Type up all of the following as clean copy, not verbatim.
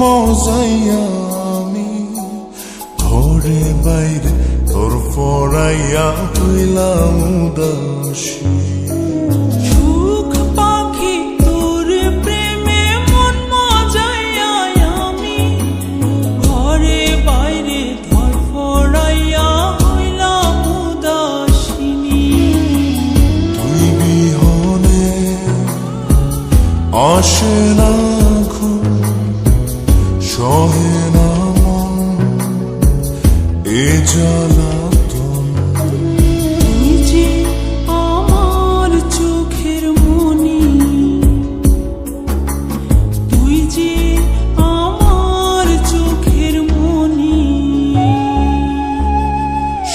মজাইয়া আমি ঘরে বাইরে তোর পড়াইয়া হইলাম উদাসী। সুখ পাখি তোর প্রেমে মন মজাইয়া আমি ঘরে বাইরে ধর পড়াইয়া হইলাম উদাসিনী। তুই বিহনে আসে না ঘুম, সহে না মন এ জ্বালাতন। তুই যে আমার চোখের মনি, তুই যে আমার চোখের মনি।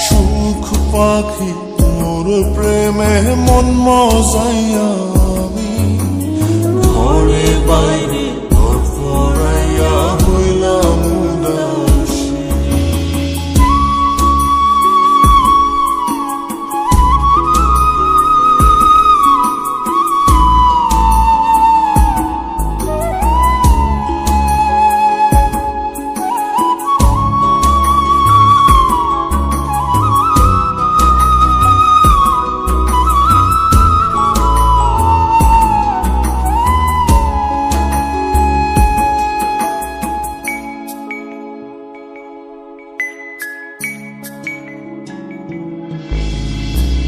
সুখ পাখি তোর প্রেমে মন মজাইয়া আমি ঘরে বাইরে তোর পড়াইয়া হইলাম উদাসী।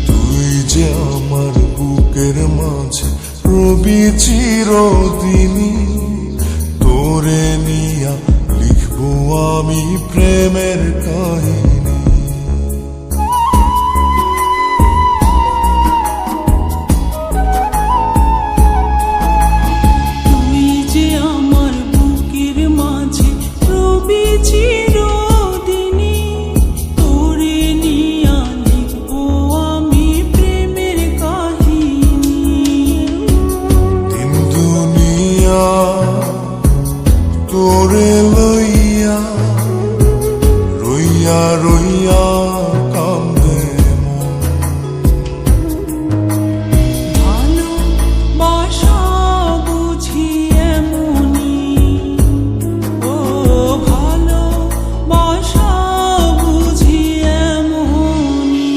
তুই যে আমার বুকের মাঝে রবি চিরদিনই, তোরে নিয়া লিখবো আমি প্রেমের কাহিনী। তুই যে আমার বুকের মাঝে রবি চিরদিনই, তোরে নিয়া লিখবো আমি প্রেমের কাহিনী। দিন দুনিয়া তোরে লইয়া রইয়া রইয়া কান্দে মন। ভালোবাসা বুঝি এমনি, ও ভালোবাসা বুঝি এমনি।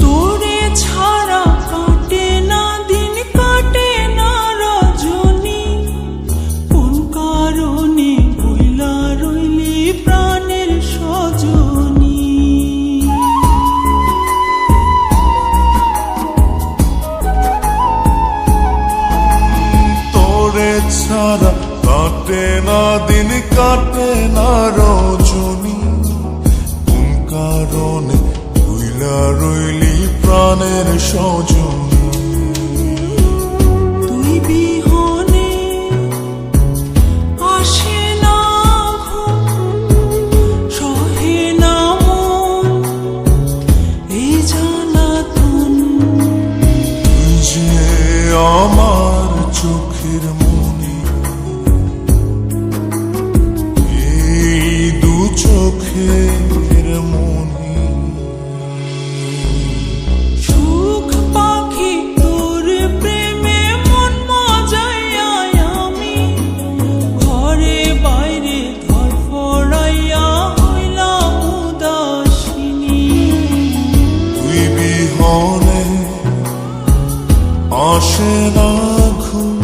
তোরে ছাড়া কাটে না দিন, কাটে না রজনী। কোন কারণে বইলা রইলি প্রাণের সজনী। তোরে ছাড়া কাটে না দিন, কাটে না রজনী। কোন কারণে ভুইলা রইলি প্রাণের সজনী। তুই বিহনে আসে না ঘুম, সহে না মন এই জ্বালাতন। তুই যে আমার চোখের মনি, এই দু চোখের মনি। সুখ পাখি তোর প্রেমে মন মজাইয়া আমি ঘরে বাইরে ধর পড়াইয়া হইলাম উদাসিনী। তুই বিহনে আসে না ঘুম,